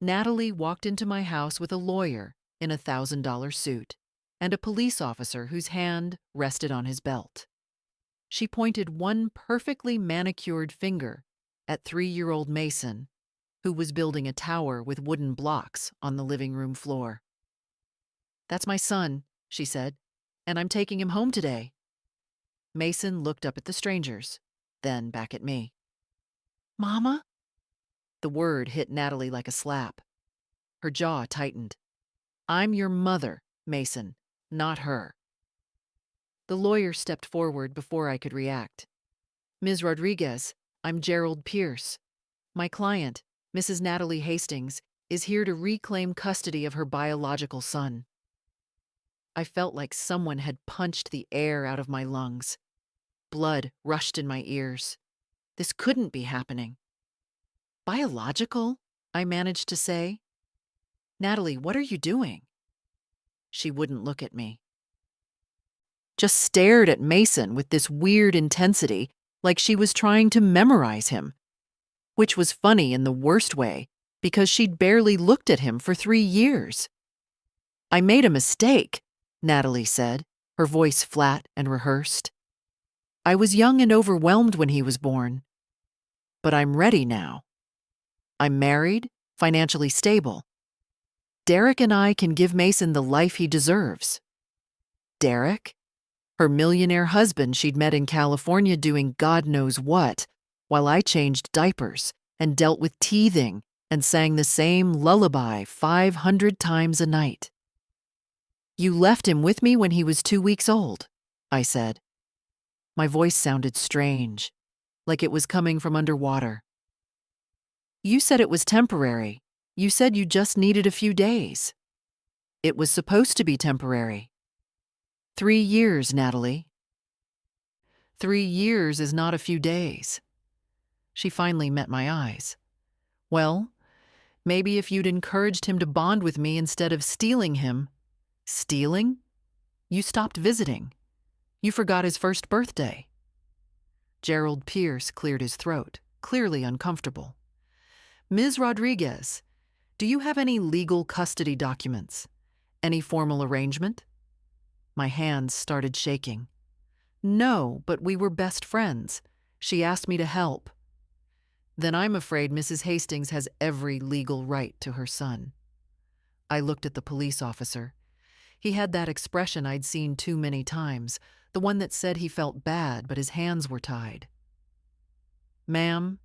Natalie walked into my house with a lawyer in a $1,000 suit and a police officer whose hand rested on his belt. She pointed one perfectly manicured finger at 3-year-old Mason, who was building a tower with wooden blocks on the living room floor. "That's my son," she said, "and I'm taking him home today." Mason looked up at the strangers, then back at me. "Mama?" The word hit Natalie like a slap. Her jaw tightened. "I'm your mother, Mason, not her." The lawyer stepped forward before I could react. "Ms. Rodriguez, I'm Gerald Pierce. My client, Mrs. Natalie Hastings, is here to reclaim custody of her biological son." I felt like someone had punched the air out of my lungs. Blood rushed in my ears. This couldn't be happening. "Biological?" I managed to say. "Natalie, what are you doing?" She wouldn't look at me. Just stared at Mason with this weird intensity, like she was trying to memorize him. Which was funny in the worst way, because she'd barely looked at him for 3 years. "I made a mistake," Natalie said, her voice flat and rehearsed. "I was young and overwhelmed when he was born. But I'm ready now. I'm married, financially stable. Derek and I can give Mason the life he deserves." Derek? Her millionaire husband she'd met in California doing God knows what, while I changed diapers and dealt with teething and sang the same lullaby 500 times a night. "You left him with me when he was 2 weeks old," I said. My voice sounded strange, like it was coming from underwater. "You said it was temporary. You said you just needed a few days." "It was supposed to be temporary." 3 years, Natalie. 3 years is not a few days." She finally met my eyes. "Well, maybe if you'd encouraged him to bond with me instead of stealing him." "Stealing? You stopped visiting. You forgot his first birthday." Gerald Pierce cleared his throat, clearly uncomfortable. "Ms. Rodriguez, do you have any legal custody documents? Any formal arrangement?" My hands started shaking. "No, but we were best friends. She asked me to help." "Then I'm afraid Mrs. Hastings has every legal right to her son." I looked at the police officer. He had that expression I'd seen too many times, the one that said he felt bad but his hands were tied. "Ma'am,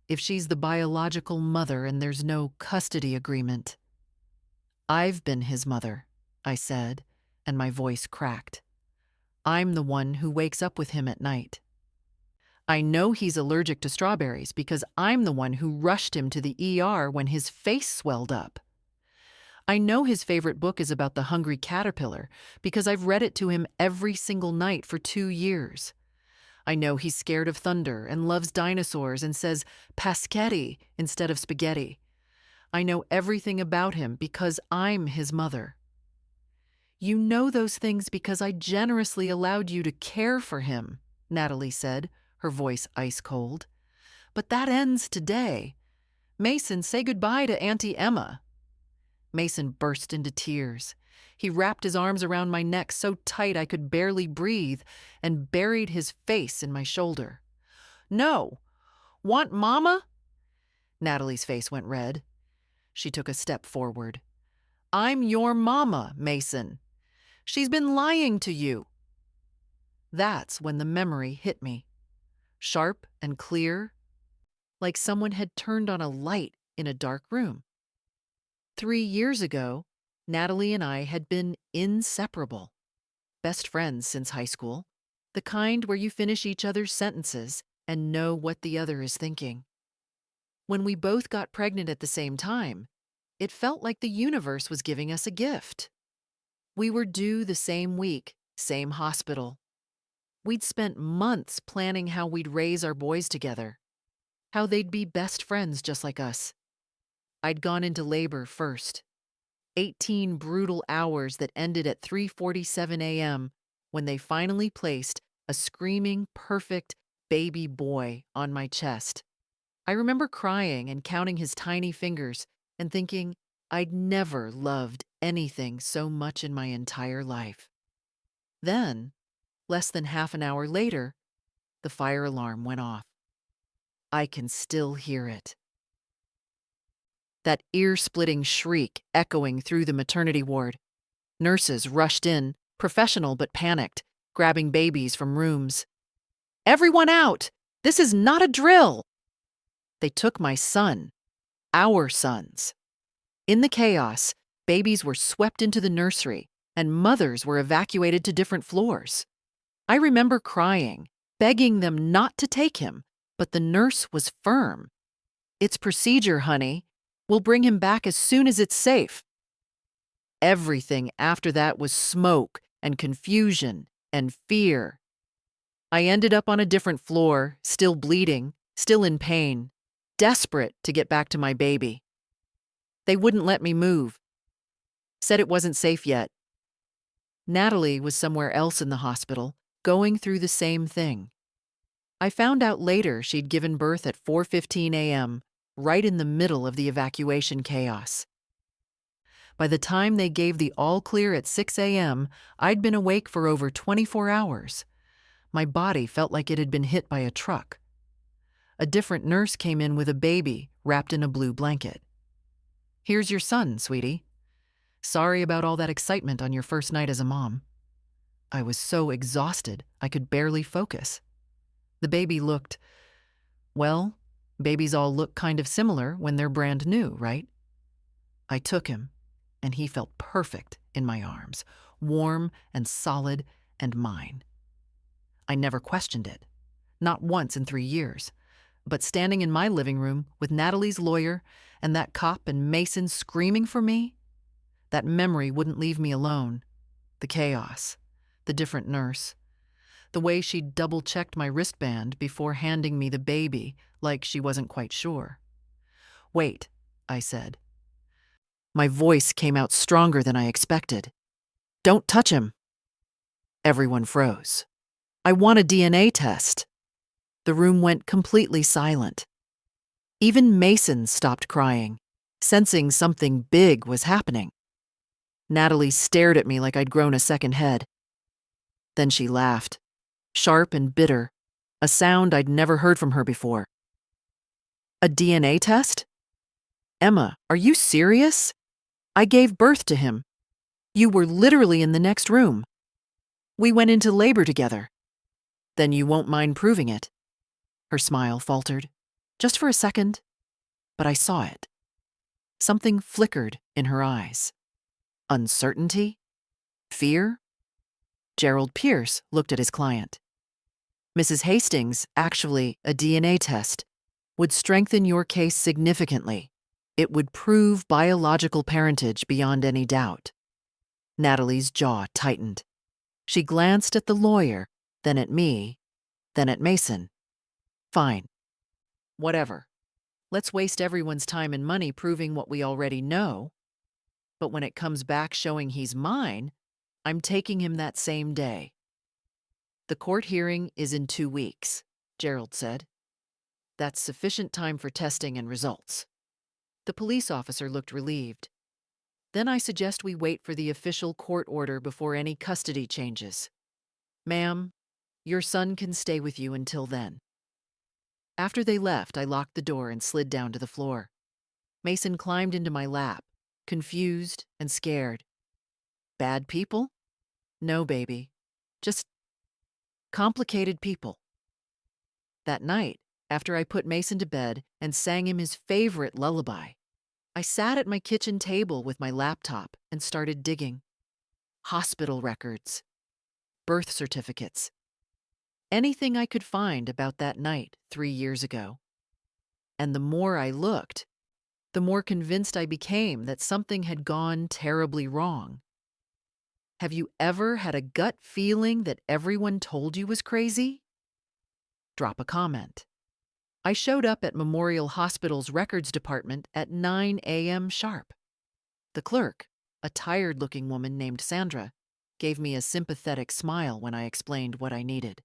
if she's the biological mother and there's no custody agreement—" "I've been his mother," I said, and my voice cracked. "I'm the one who wakes up with him at night. I know he's allergic to strawberries because I'm the one who rushed him to the ER when his face swelled up. I know his favorite book is about the hungry caterpillar because I've read it to him every single night for 2 years. I know he's scared of thunder and loves dinosaurs and says paschetti instead of spaghetti. I know everything about him because I'm his mother." "You know those things because I generously allowed you to care for him," Natalie said, her voice ice cold. "But that ends today. Mason, say goodbye to Auntie Emma." Mason burst into tears. He wrapped his arms around my neck so tight I could barely breathe and buried his face in my shoulder. "No! Want Mama?" Natalie's face went red. She took a step forward. "I'm your mama, Mason. She's been lying to you." That's when the memory hit me. Sharp and clear, like someone had turned on a light in a dark room. 3 years ago, Natalie and I had been inseparable. Best friends since high school, the kind where you finish each other's sentences and know what the other is thinking. When we both got pregnant at the same time, it felt like the universe was giving us a gift. We were due the same week, same hospital. We'd spent months planning how we'd raise our boys together, how they'd be best friends just like us. I'd gone into labor first. 18 brutal hours that ended at 3:47 a.m. when they finally placed a screaming, perfect baby boy on my chest. I remember crying and counting his tiny fingers and thinking I'd never loved anything so much in my entire life. Then, less than half an hour later, the fire alarm went off. I can still hear it. That ear-splitting shriek echoing through the maternity ward. Nurses rushed in, professional but panicked, grabbing babies from rooms. "Everyone out! This is not a drill!" They took my son, our sons. In the chaos, babies were swept into the nursery, and mothers were evacuated to different floors. I remember crying, begging them not to take him, but the nurse was firm. "It's procedure, honey. We'll bring him back as soon as it's safe." Everything after that was smoke and confusion and fear. I ended up on a different floor, still bleeding, still in pain, desperate to get back to my baby. They wouldn't let me move. Said it wasn't safe yet. Natalie was somewhere else in the hospital, going through the same thing. I found out later she'd given birth at 4:15 a.m., right in the middle of the evacuation chaos. By the time they gave the all-clear at 6 a.m., I'd been awake for over 24 hours. My body felt like it had been hit by a truck. A different nurse came in with a baby wrapped in a blue blanket. "Here's your son, sweetie. Sorry about all that excitement on your first night as a mom." I was so exhausted I could barely focus. The baby looked, well, babies all look kind of similar when they're brand new, right? I took him, and he felt perfect in my arms, warm and solid and mine. I never questioned it, not once in 3 years. But standing in my living room with Natalie's lawyer and that cop and Mason screaming for me, that memory wouldn't leave me alone. The chaos, the different nurse, the way she double-checked my wristband before handing me the baby like she wasn't quite sure. "Wait," I said. My voice came out stronger than I expected. "Don't touch him." Everyone froze. "I want a DNA test." The room went completely silent. Even Mason stopped crying, sensing something big was happening. Natalie stared at me like I'd grown a second head. Then she laughed, sharp and bitter, a sound I'd never heard from her before. "A DNA test? Emma, are you serious? I gave birth to him. You were literally in the next room. We went into labor together. Then you won't mind proving it." Her smile faltered, just for a second, but I saw it. Something flickered in her eyes. Uncertainty? Fear? Gerald Pierce looked at his client. "Mrs. Hastings, actually, a DNA test would strengthen your case significantly. It would prove biological parentage beyond any doubt." Natalie's jaw tightened. She glanced at the lawyer, then at me, then at Mason. "Fine. Whatever. Let's waste everyone's time and money proving what we already know. But when it comes back showing he's mine, I'm taking him that same day." "The court hearing is in 2 weeks, Gerald said. "That's sufficient time for testing and results." The police officer looked relieved. "Then I suggest we wait for the official court order before any custody changes. Ma'am, your son can stay with you until then." After they left, I locked the door and slid down to the floor. Mason climbed into my lap, confused and scared. "Bad people? No, baby. Just complicated people." That night, after I put Mason to bed and sang him his favorite lullaby, I sat at my kitchen table with my laptop and started digging. Hospital records, birth certificates, anything I could find about that night 3 years ago. And the more I looked, the more convinced I became that something had gone terribly wrong. Have you ever had a gut feeling that everyone told you was crazy? Drop a comment. I showed up at Memorial Hospital's records department at 9 a.m. sharp. The clerk, a tired-looking woman named Sandra, gave me a sympathetic smile when I explained what I needed.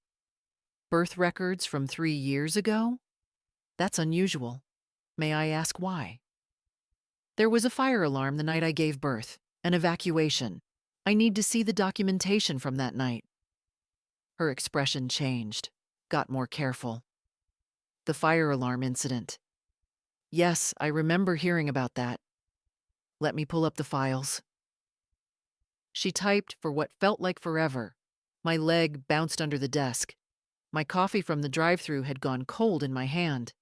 "Birth records from 3 years ago? That's unusual. May I ask why?" There was a fire alarm the night I gave birth, an evacuation. I need to see the documentation from that night. Her expression changed, got more careful. The fire alarm incident. Yes, I remember hearing about that. Let me pull up the files. She typed for what felt like forever. My leg bounced under the desk. My coffee from the drive-thru had gone cold in my hand.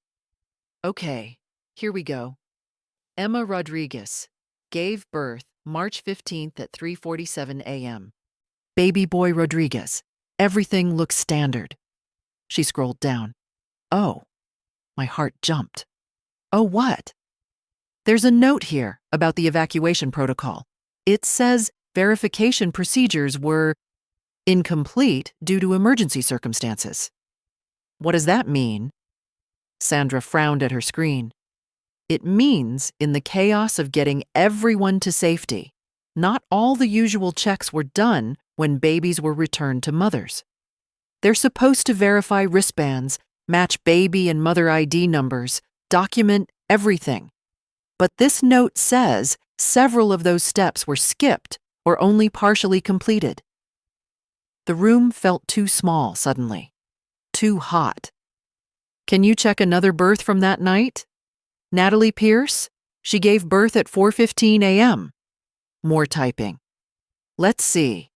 Okay, here we go. Emma Rodriguez gave birth March 15th at 3:47 a.m. Baby boy Rodriguez. Everything looks standard. She scrolled down. Oh, my heart jumped. Oh, what? There's a note here about the evacuation protocol. It says verification procedures were incomplete due to emergency circumstances. What does that mean? Sandra frowned at her screen. It means in the chaos of getting everyone to safety, not all the usual checks were done when babies were returned to mothers. They're supposed to verify wristbands, match baby and mother ID numbers, document everything. But this note says several of those steps were skipped or only partially completed. The room felt too small suddenly, too hot. Can you check another birth from that night? Natalie Pierce? She gave birth at 4:15 a.m. More typing. Let's see.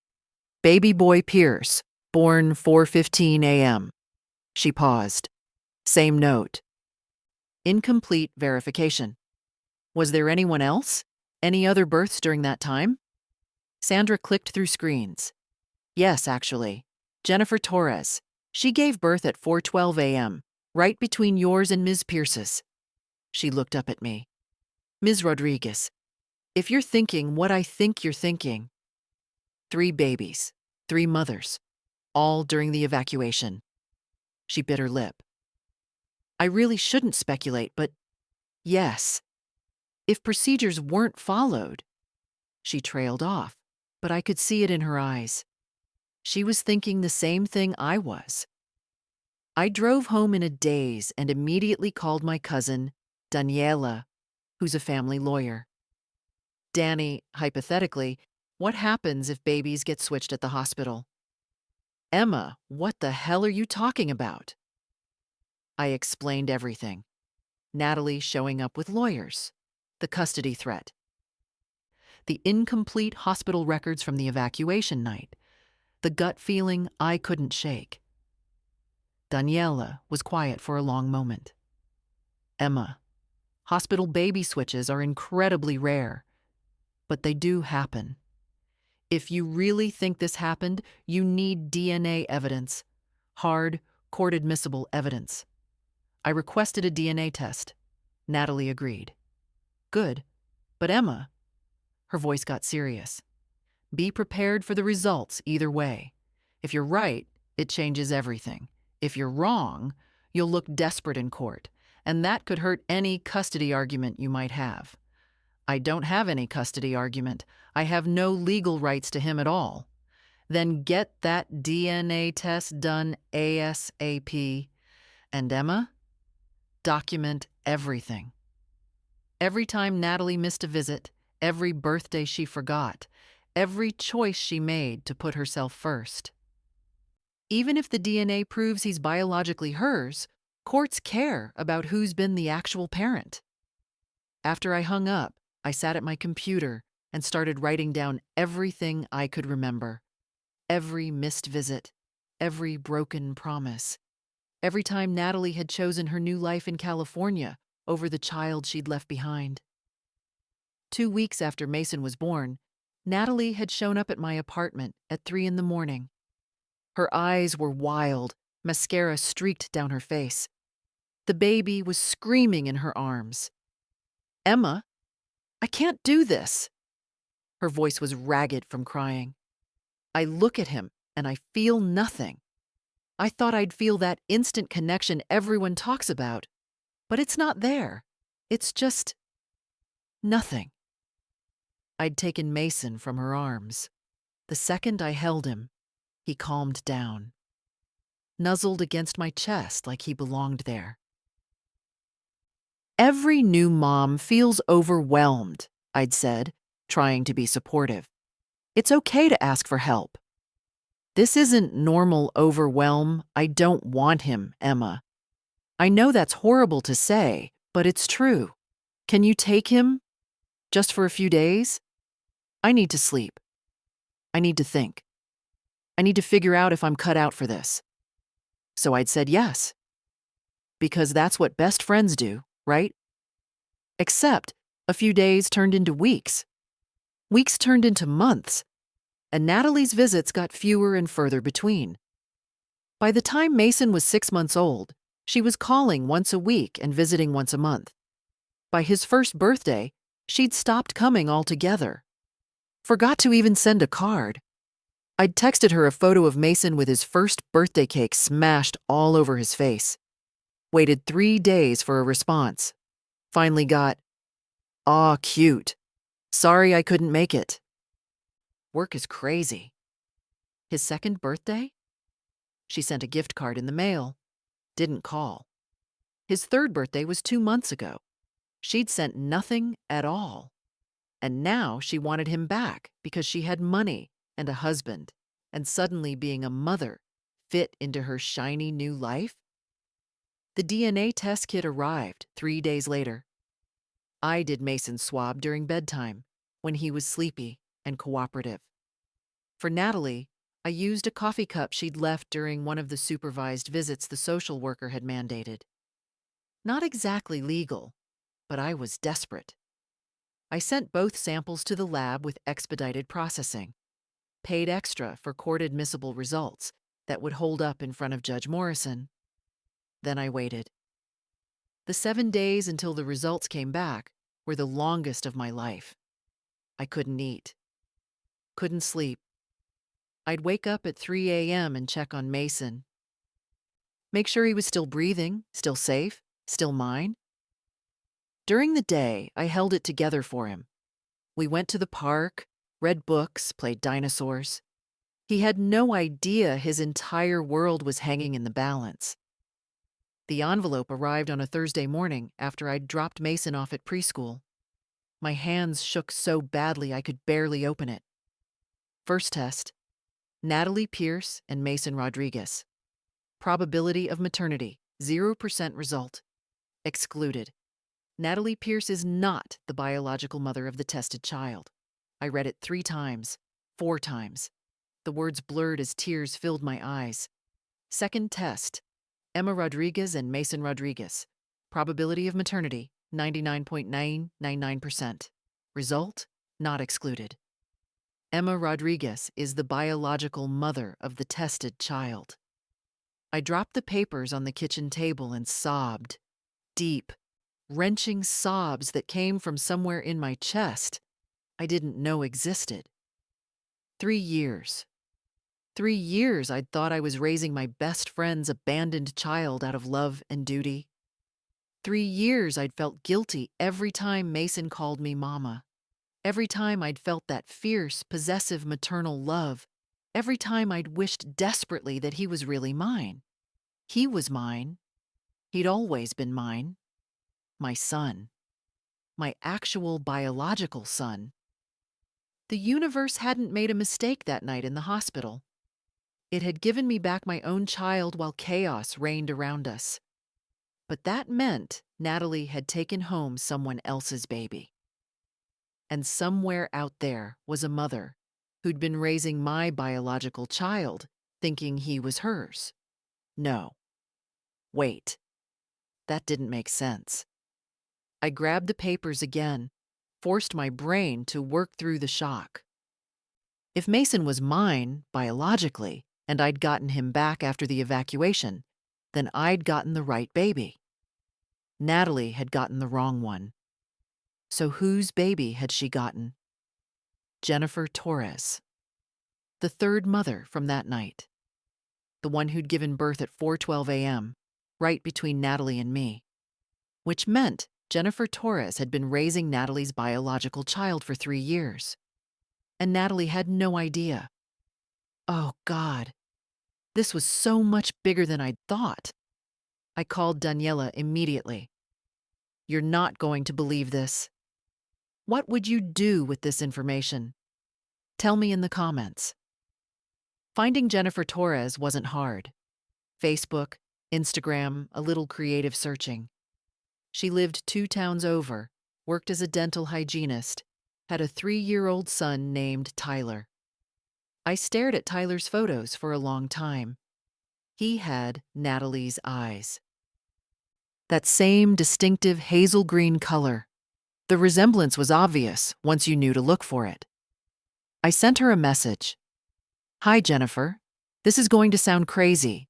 Baby boy Pierce, born 4:15 a.m. She paused. Same note. Incomplete verification. Was there anyone else? Any other births during that time? Sandra clicked through screens. Yes, actually. Jennifer Torres. She gave birth at 4:12 a.m., right between yours and Ms. Pierce's. She looked up at me. Ms. Rodriguez, if you're thinking what I think you're thinking, 3 babies, 3 mothers, all during the evacuation. She bit her lip. I really shouldn't speculate, but yes. If procedures weren't followed, she trailed off, but I could see it in her eyes. She was thinking the same thing I was. I drove home in a daze and immediately called my cousin, Daniela, who's a family lawyer. Danny, hypothetically, what happens if babies get switched at the hospital? Emma, what the hell are you talking about? I explained everything. Natalie showing up with lawyers, the custody threat, the incomplete hospital records from the evacuation night, the gut feeling I couldn't shake. Daniela was quiet for a long moment. Emma, hospital baby switches are incredibly rare, but they do happen. If you really think this happened, you need DNA evidence, hard, court-admissible evidence. I requested a DNA test. Natalie agreed. Good, but Emma, her voice got serious. Be prepared for the results either way. If you're right, it changes everything. If you're wrong, you'll look desperate in court, and that could hurt any custody argument you might have. I don't have any custody argument. I have no legal rights to him at all. Then get that DNA test done ASAP. And Emma, document everything. Every time Natalie missed a visit, every birthday she forgot, every choice she made to put herself first. Even if the DNA proves he's biologically hers, courts care about who's been the actual parent. After I hung up, I sat at my computer and started writing down everything I could remember. Every missed visit, every broken promise, every time Natalie had chosen her new life in California over the child she'd left behind. 2 weeks after Mason was born, Natalie had shown up at my apartment at 3 a.m. Her eyes were wild, mascara streaked down her face. The baby was screaming in her arms. Emma, I can't do this. Her voice was ragged from crying. I look at him and I feel nothing. I thought I'd feel that instant connection everyone talks about, but it's not there. It's just nothing. I'd taken Mason from her arms. The second I held him, he calmed down, nuzzled against my chest like he belonged there. Every new mom feels overwhelmed, I'd said, trying to be supportive. It's okay to ask for help. This isn't normal overwhelm. I don't want him, Emma. I know that's horrible to say, but it's true. Can you take him? Just for a few days? I need to sleep. I need to think. I need to figure out if I'm cut out for this. So I'd said yes. Because that's what best friends do, right? Except a few days turned into weeks. Weeks turned into months. And Natalie's visits got fewer and further between. By the time Mason was 6 months old, she was calling once a week and visiting once a month. By his first birthday, she'd stopped coming altogether. Forgot to even send a card. I'd texted her a photo of Mason with his first birthday cake smashed all over his face. Waited 3 days for a response. Finally got, "Aw, cute. Sorry I couldn't make it." Work is crazy. His second birthday? She sent a gift card in the mail. Didn't call. His third birthday was 2 months ago. She'd sent nothing at all. And now she wanted him back because she had money and a husband, and suddenly being a mother fit into her shiny new life? The DNA test kit arrived 3 days later. I did Mason's swab during bedtime, when he was sleepy and cooperative. For Natalie, I used a coffee cup she'd left during one of the supervised visits the social worker had mandated. Not exactly legal, but I was desperate. I sent both samples to the lab with expedited processing, paid extra for court-admissible results that would hold up in front of Judge Morrison. Then I waited. The 7 days until the results came back were the longest of my life. I couldn't eat. Couldn't sleep. I'd wake up at 3 a.m. and check on Mason. Make sure he was still breathing, still safe, still mine. During the day, I held it together for him. We went to the park, read books, played dinosaurs. He had no idea his entire world was hanging in the balance. The envelope arrived on a Thursday morning after I'd dropped Mason off at preschool. My hands shook so badly I could barely open it. First test, Natalie Pierce and Mason Rodriguez. Probability of maternity, 0% result. Excluded. Natalie Pierce is not the biological mother of the tested child. I read it 3 times, 4 times. The words blurred as tears filled my eyes. Second test, Emma Rodriguez and Mason Rodriguez. Probability of maternity, 99.999%. Result, not excluded. Emma Rodriguez is the biological mother of the tested child. I dropped the papers on the kitchen table and sobbed. Deep, wrenching sobs that came from somewhere in my chest I didn't know existed. 3 years. 3 years I'd thought I was raising my best friend's abandoned child out of love and duty. 3 years I'd felt guilty every time Mason called me mama. Every time I'd felt that fierce, possessive maternal love. Every time I'd wished desperately that he was really mine. He was mine. He'd always been mine. My son. My actual biological son. The universe hadn't made a mistake that night in the hospital. It had given me back my own child while chaos reigned around us. But that meant Natalie had taken home someone else's baby. And somewhere out there was a mother who'd been raising my biological child, thinking he was hers. No. Wait. That didn't make sense. I grabbed the papers again, forced my brain to work through the shock. If Mason was mine, biologically, and I'd gotten him back after the evacuation, then I'd gotten the right baby. Natalie had gotten the wrong one. So whose baby had she gotten? Jennifer Torres. The third mother from that night. The one who'd given birth at 4:12 a.m., right between Natalie and me. Which meant Jennifer Torres had been raising Natalie's biological child for 3 years. And Natalie had no idea. Oh, God. This was so much bigger than I'd thought. I called Daniela immediately. You're not going to believe this. What would you do with this information? Tell me in the comments. Finding Jennifer Torres wasn't hard. Facebook, Instagram, a little creative searching. She lived 2 towns over, worked as a dental hygienist, had a 3-year-old son named Tyler. I stared at Tyler's photos for a long time. He had Natalie's eyes. That same distinctive hazel green color. The resemblance was obvious once you knew to look for it. I sent her a message. Hi, Jennifer. This is going to sound crazy,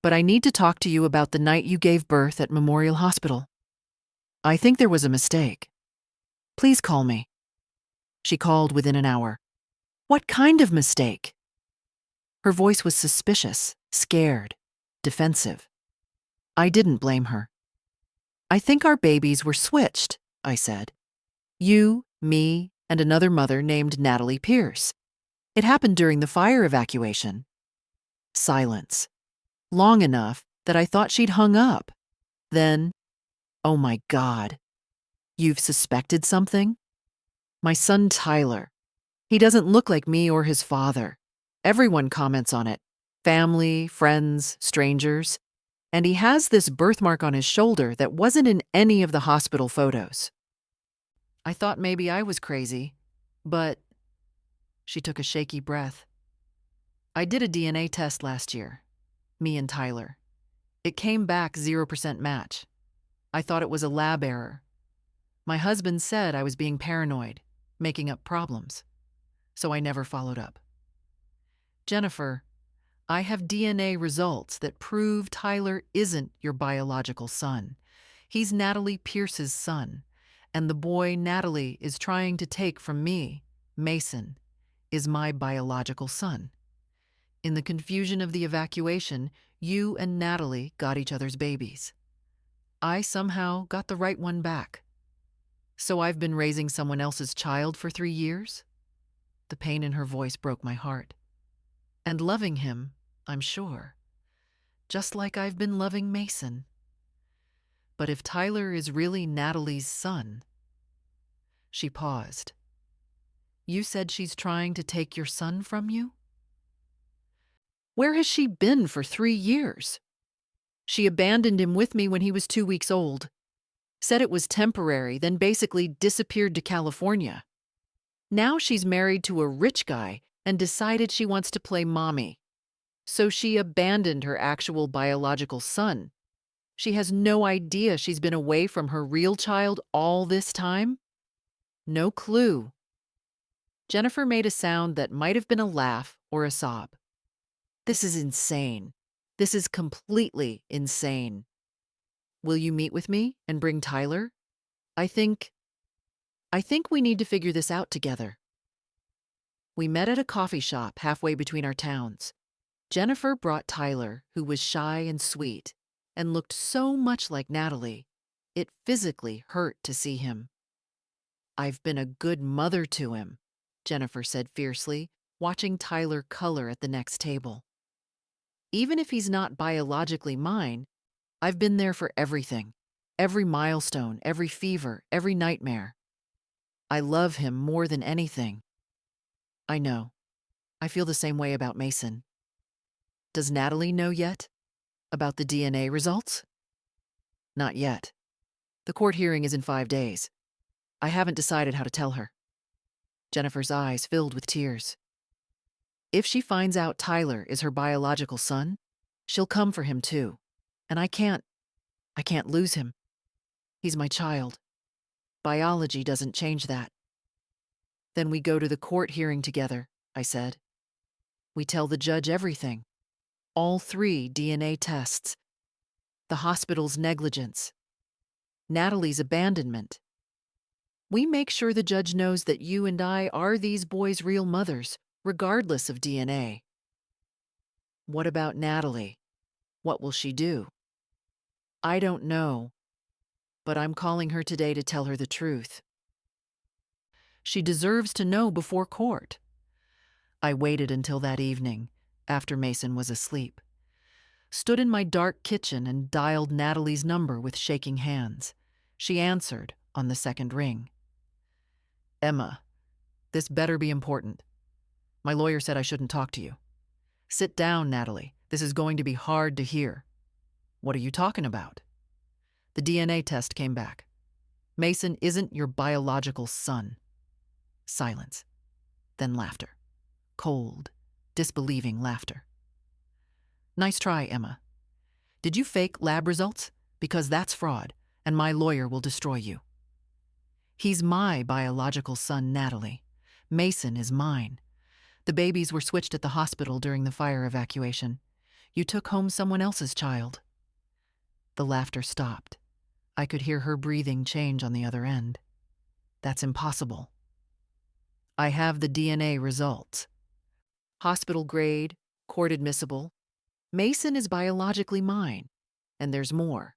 but I need to talk to you about the night you gave birth at Memorial Hospital. I think there was a mistake. Please call me. She called within an hour. What kind of mistake? Her voice was suspicious, scared, defensive. I didn't blame her. I think our babies were switched, I said. You, me, and another mother named Natalie Pierce. It happened during the fire evacuation. Silence. Long enough that I thought she'd hung up. Then, oh my God. You've suspected something? My son Tyler. He doesn't look like me or his father. Everyone comments on it. Family, friends, strangers. And he has this birthmark on his shoulder that wasn't in any of the hospital photos. I thought maybe I was crazy, but... She took a shaky breath. I did a DNA test last year. Me and Tyler. It came back 0% match. I thought it was a lab error. My husband said I was being paranoid, making up problems. So I never followed up. Jennifer, I have DNA results that prove Tyler isn't your biological son. He's Natalie Pierce's son, and the boy Natalie is trying to take from me, Mason, is my biological son. In the confusion of the evacuation, you and Natalie got each other's babies. I somehow got the right one back. So I've been raising someone else's child for 3 years? The pain in her voice broke my heart. And loving him, I'm sure. Just like I've been loving Mason. But if Tyler is really Natalie's son... She paused. You said she's trying to take your son from you? Where has she been for 3 years? She abandoned him with me when he was 2 weeks old. Said it was temporary, then basically disappeared to California. Now she's married to a rich guy and decided she wants to play mommy. So she abandoned her actual biological son. She has no idea she's been away from her real child all this time? No clue. Jennifer made a sound that might have been a laugh or a sob. This is insane. This is completely insane. Will you meet with me and bring Tyler? I think we need to figure this out together. We met at a coffee shop halfway between our towns. Jennifer brought Tyler, who was shy and sweet, and looked so much like Natalie, it physically hurt to see him. I've been a good mother to him, Jennifer said fiercely, watching Tyler color at the next table. Even if he's not biologically mine, I've been there for everything, every milestone, every fever, every nightmare. I love him more than anything. I know. I feel the same way about Mason. Does Natalie know yet? About the DNA results? Not yet. The court hearing is in 5 days. I haven't decided how to tell her. Jennifer's eyes filled with tears. If she finds out Tyler is her biological son, she'll come for him too. And I can't lose him. He's my child. Biology doesn't change that. Then we go to the court hearing together, I said. We tell the judge everything. All 3 DNA tests. The hospital's negligence. Natalie's abandonment. We make sure the judge knows that you and I are these boys' real mothers, regardless of DNA. What about Natalie? What will she do? I don't know, but I'm calling her today to tell her the truth. She deserves to know before court. I waited until that evening, after Mason was asleep. Stood in my dark kitchen and dialed Natalie's number with shaking hands. She answered on the second ring. Emma, this better be important. My lawyer said I shouldn't talk to you. Sit down, Natalie. This is going to be hard to hear. What are you talking about? The DNA test came back. Mason isn't your biological son. Silence. Then laughter. Cold, disbelieving laughter. Nice try, Emma. Did you fake lab results? Because that's fraud, and my lawyer will destroy you. He's my biological son, Natalie. Mason is mine. The babies were switched at the hospital during the fire evacuation. You took home someone else's child. The laughter stopped. I could hear her breathing change on the other end. That's impossible. I have the DNA results. Hospital grade, court admissible. Mason is biologically mine. And there's more.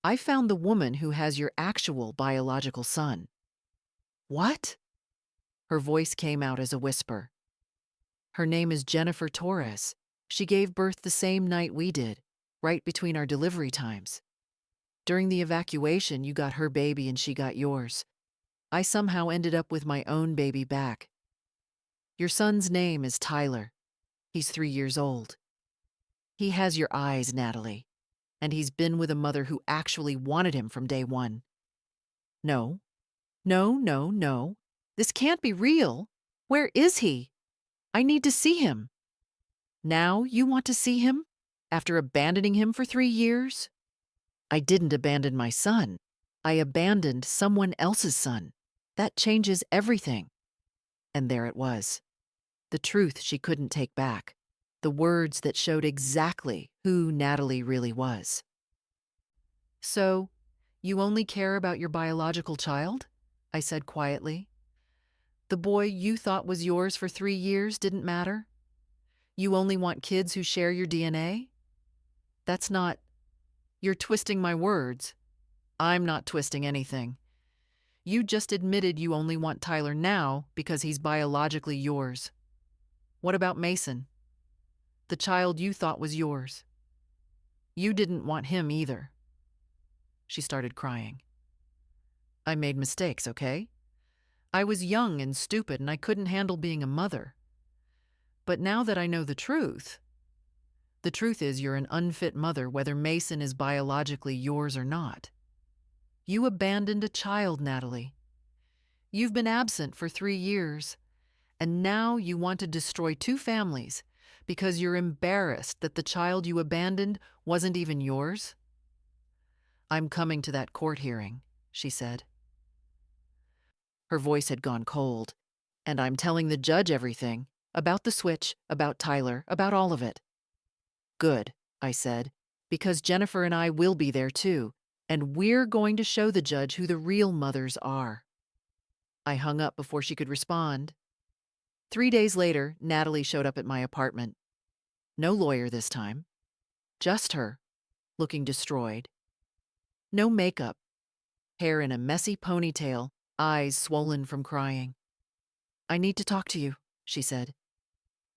I found the woman who has your actual biological son. What? Her voice came out as a whisper. Her name is Jennifer Torres. She gave birth the same night we did, right between our delivery times. During the evacuation, you got her baby and she got yours. I somehow ended up with my own baby back. Your son's name is Tyler. He's 3 years old. He has your eyes, Natalie, and he's been with a mother who actually wanted him from day one. No. No. This can't be real. Where is he? I need to see him. Now you want to see him? After abandoning him for 3 years? I didn't abandon my son. I abandoned someone else's son. That changes everything. And there it was. The truth she couldn't take back. The words that showed exactly who Natalie really was. So, you only care about your biological child? I said quietly. The boy you thought was yours for 3 years didn't matter? You only want kids who share your DNA? That's not... You're twisting my words. I'm not twisting anything. You just admitted you only want Tyler now because he's biologically yours. What about Mason? The child you thought was yours. You didn't want him either. She started crying. I made mistakes, okay? I was young and stupid and I couldn't handle being a mother. But now that I know the truth is you're an unfit mother whether Mason is biologically yours or not. You abandoned a child, Natalie. You've been absent for 3 years, and now you want to destroy 2 families because you're embarrassed that the child you abandoned wasn't even yours? I'm coming to that court hearing, she said. Her voice had gone cold, and I'm telling the judge everything, about the switch, about Tyler, about all of it. Good, I said, because Jennifer and I will be there too, and we're going to show the judge who the real mothers are. I hung up before she could respond. 3 days later, Natalie showed up at my apartment. No lawyer this time. Just her, looking destroyed. No makeup. Hair in a messy ponytail, eyes swollen from crying. I need to talk to you, she said.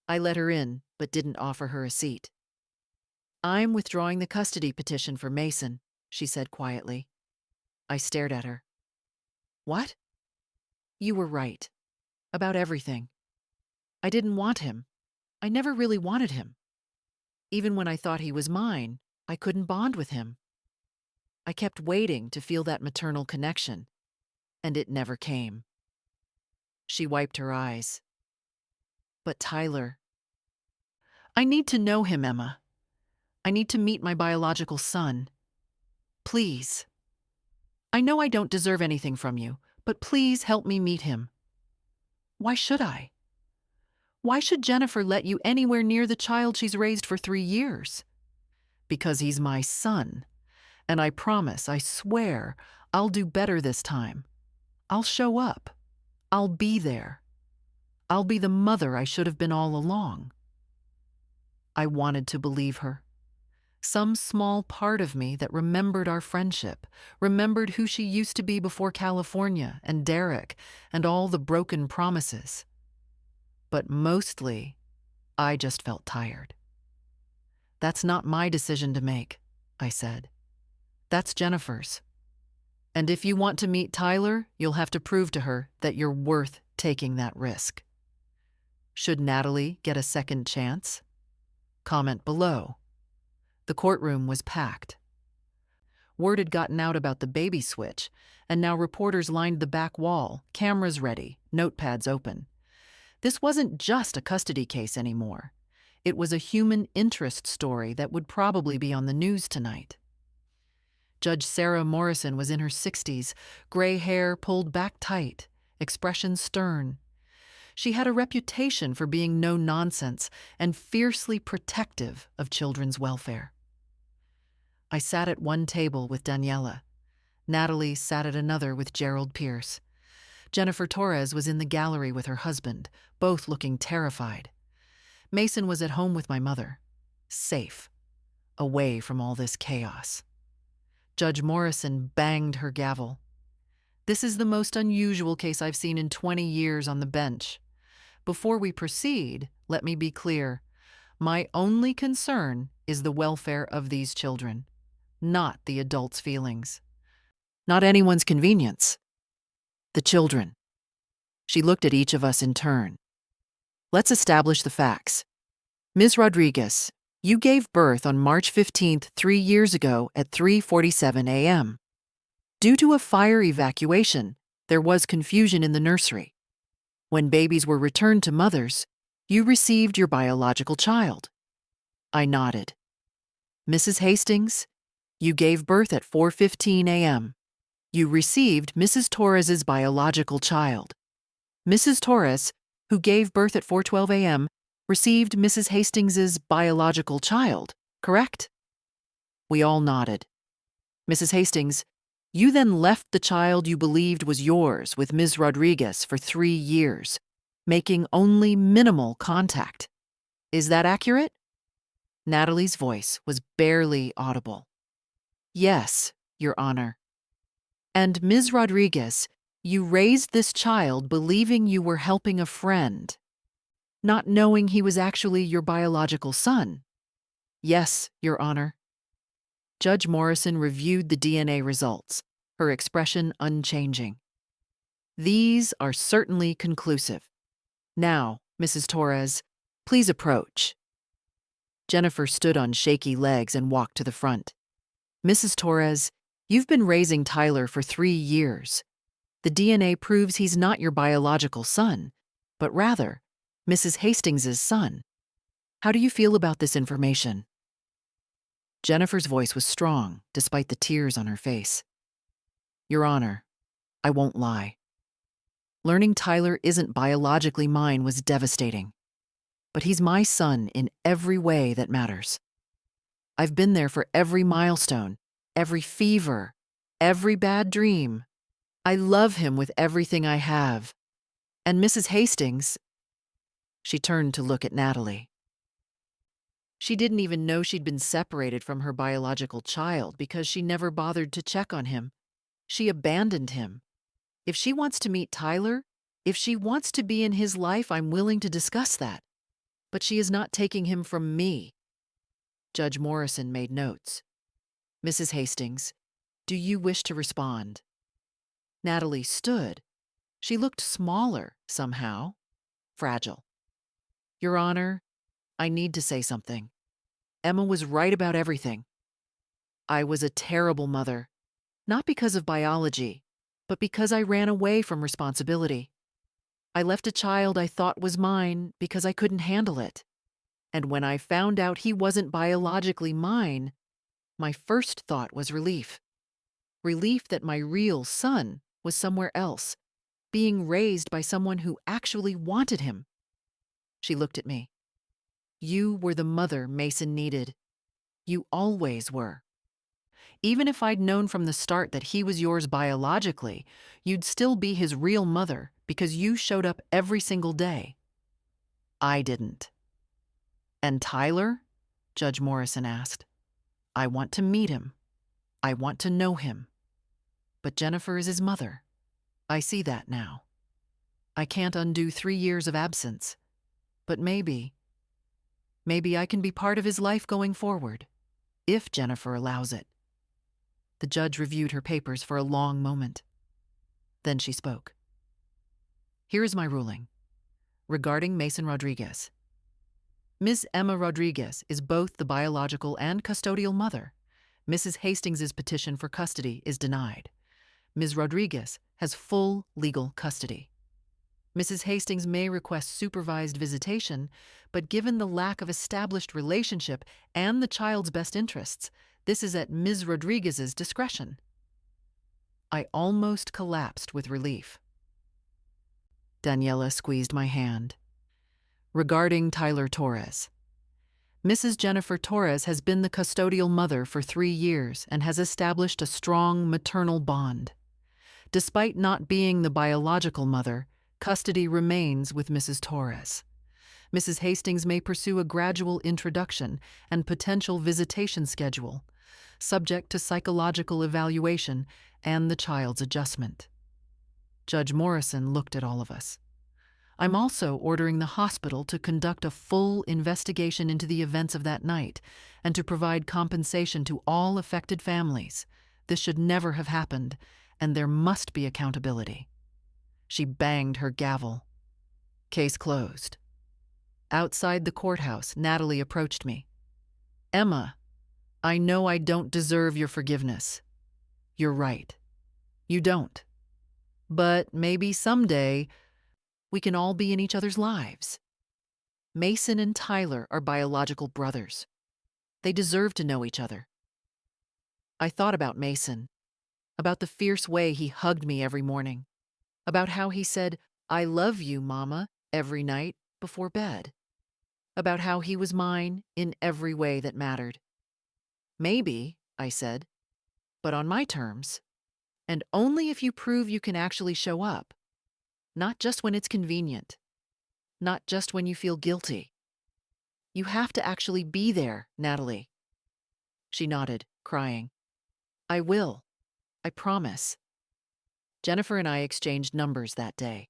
I let her in, but didn't offer her a seat. I'm withdrawing the custody petition for Mason, she said quietly. I stared at her. What? You were right. About everything. I didn't want him. I never really wanted him. Even when I thought he was mine, I couldn't bond with him. I kept waiting to feel that maternal connection, and it never came. She wiped her eyes. But Tyler... I need to know him, Emma. I need to meet my biological son. Please. I know I don't deserve anything from you, but please help me meet him. Why should I? Why should Jennifer let you anywhere near the child she's raised for 3 years? Because he's my son. And I promise, I swear, I'll do better this time. I'll show up. I'll be there. I'll be the mother I should have been all along. I wanted to believe her. Some small part of me that remembered our friendship, remembered who she used to be before California and Derek and all the broken promises. But mostly, I just felt tired. That's not my decision to make, I said. That's Jennifer's. And if you want to meet Tyler, you'll have to prove to her that you're worth taking that risk. Should Natalie get a second chance? Comment below. The courtroom was packed. Word had gotten out about the baby switch, and now reporters lined the back wall, cameras ready, notepads open. This wasn't just a custody case anymore. It was a human interest story that would probably be on the news tonight. Judge Sarah Morrison was in her 60s, gray hair pulled back tight, expression stern. She had a reputation for being no-nonsense and fiercely protective of children's welfare. I sat at one table with Daniela. Natalie sat at another with Gerald Pierce. Jennifer Torres was in the gallery with her husband, both looking terrified. Mason was at home with my mother, safe, away from all this chaos. Judge Morrison banged her gavel. This is the most unusual case I've seen in 20 years on the bench. Before we proceed, let me be clear. My only concern is the welfare of these children, not the adults' feelings. Not anyone's convenience. The children. She looked at each of us in turn. Let's establish the facts. Ms. Rodriguez, you gave birth on March 15th, 3 years ago at 3:47 a.m. Due to a fire evacuation, there was confusion in the nursery. When babies were returned to mothers, you received your biological child. I nodded. Mrs. Hastings, you gave birth at 4:15 a.m. You received Mrs. Torres's biological child. Mrs. Torres, who gave birth at 4:12 a.m., received Mrs. Hastings's biological child, correct? We all nodded. Mrs. Hastings, you then left the child you believed was yours with Ms. Rodriguez for 3 years, making only minimal contact. Is that accurate? Natalie's voice was barely audible. Yes, Your Honor. And Ms. Rodriguez, you raised this child believing you were helping a friend, not knowing he was actually your biological son. Yes, Your Honor. Judge Morrison reviewed the DNA results, her expression unchanging. These are certainly conclusive. Now, Mrs. Torres, please approach. Jennifer stood on shaky legs and walked to the front. Mrs. Torres, you've been raising Tyler for 3 years. The DNA proves he's not your biological son, but rather Mrs. Hastings's son. How do you feel about this information? Jennifer's voice was strong, despite the tears on her face. Your Honor, I won't lie. Learning Tyler isn't biologically mine was devastating. But he's my son in every way that matters. I've been there for every milestone, every fever, every bad dream. I love him with everything I have. And Mrs. Hastings, she turned to look at Natalie. She didn't even know she'd been separated from her biological child because she never bothered to check on him. She abandoned him. If she wants to meet Tyler, if she wants to be in his life, I'm willing to discuss that. But she is not taking him from me. Judge Morrison made notes. Mrs. Hastings, do you wish to respond? Natalie stood. She looked smaller, somehow. Fragile. Your Honor, I need to say something. Emma was right about everything. I was a terrible mother, not because of biology, but because I ran away from responsibility. I left a child I thought was mine because I couldn't handle it. And when I found out he wasn't biologically mine, my first thought was relief. Relief that my real son was somewhere else, being raised by someone who actually wanted him. She looked at me. You were the mother Mason needed. You always were. Even if I'd known from the start that he was yours biologically, you'd still be his real mother because you showed up every single day. I didn't. And Tyler? Judge Morrison asked. I want to meet him. I want to know him. But Jennifer is his mother. I see that now. I can't undo 3 years of absence. But maybe I can be part of his life going forward, if Jennifer allows it. The judge reviewed her papers for a long moment. Then she spoke. Here is my ruling. Regarding Mason Rodriguez. Ms. Emma Rodriguez is both the biological and custodial mother. Mrs. Hastings's petition for custody is denied. Ms. Rodriguez has full legal custody. Mrs. Hastings may request supervised visitation, but given the lack of established relationship and the child's best interests, this is at Ms. Rodriguez's discretion. I almost collapsed with relief. Daniela squeezed my hand. Regarding Tyler Torres. Mrs. Jennifer Torres has been the custodial mother for 3 years and has established a strong maternal bond. Despite not being the biological mother, custody remains with Mrs. Torres. Mrs. Hastings may pursue a gradual introduction and potential visitation schedule, subject to psychological evaluation and the child's adjustment. Judge Morrison looked at all of us. I'm also ordering the hospital to conduct a full investigation into the events of that night and to provide compensation to all affected families. This should never have happened, and there must be accountability. She banged her gavel. Case closed. Outside the courthouse, Natalie approached me. Emma, I know I don't deserve your forgiveness. You're right. You don't. But maybe someday we can all be in each other's lives. Mason and Tyler are biological brothers. They deserve to know each other. I thought about Mason, about the fierce way he hugged me every morning, about how he said, "I love you, Mama," every night before bed, about how he was mine in every way that mattered. Maybe, I said, but on my terms, and only if you prove you can actually show up, not just when it's convenient, not just when you feel guilty. You have to actually be there, Natalie. She nodded, crying. I will. I promise. Jennifer and I exchanged numbers that day.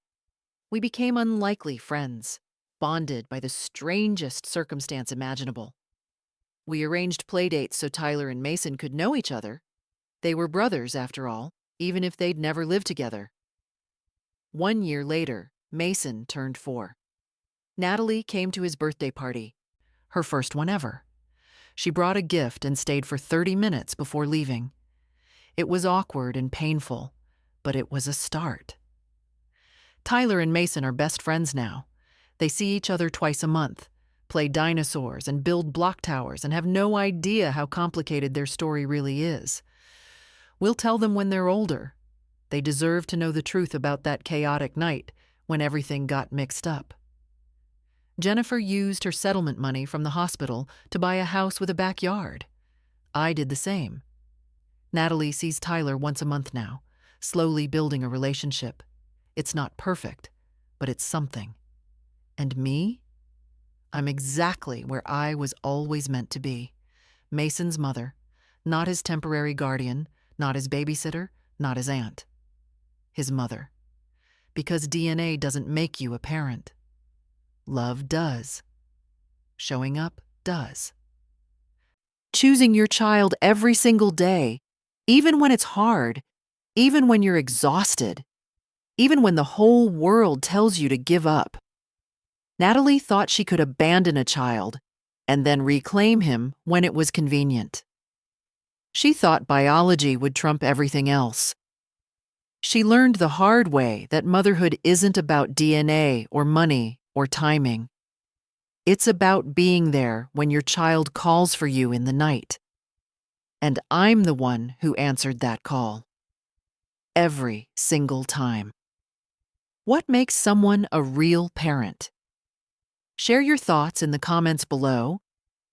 We became unlikely friends, bonded by the strangest circumstance imaginable. We arranged playdates so Tyler and Mason could know each other. They were brothers, after all, even if they'd never lived together. 1 year later, Mason turned 4. Natalie came to his birthday party, her first one ever. She brought a gift and stayed for 30 minutes before leaving. It was awkward and painful, but it was a start. Tyler and Mason are best friends now. They see each other twice a month, play dinosaurs and build block towers, and have no idea how complicated their story really is. We'll tell them when they're older. They deserve to know the truth about that chaotic night when everything got mixed up. Jennifer used her settlement money from the hospital to buy a house with a backyard. I did the same. Natalie sees Tyler once a month now, slowly building a relationship. It's not perfect, but it's something. And me? I'm exactly where I was always meant to be. Mason's mother, not his temporary guardian, not his babysitter, not his aunt. His mother. Because DNA doesn't make you a parent. Love does. Showing up does. Choosing your child every single day, even when it's hard, even when you're exhausted, even when the whole world tells you to give up. Natalie thought she could abandon a child and then reclaim him when it was convenient. She thought biology would trump everything else. She learned the hard way that motherhood isn't about DNA or money or timing. It's about being there when your child calls for you in the night. And I'm the one who answered that call. Every single time. What makes someone a real parent? Share your thoughts in the comments below,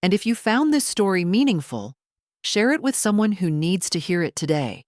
and if you found this story meaningful, share it with someone who needs to hear it today.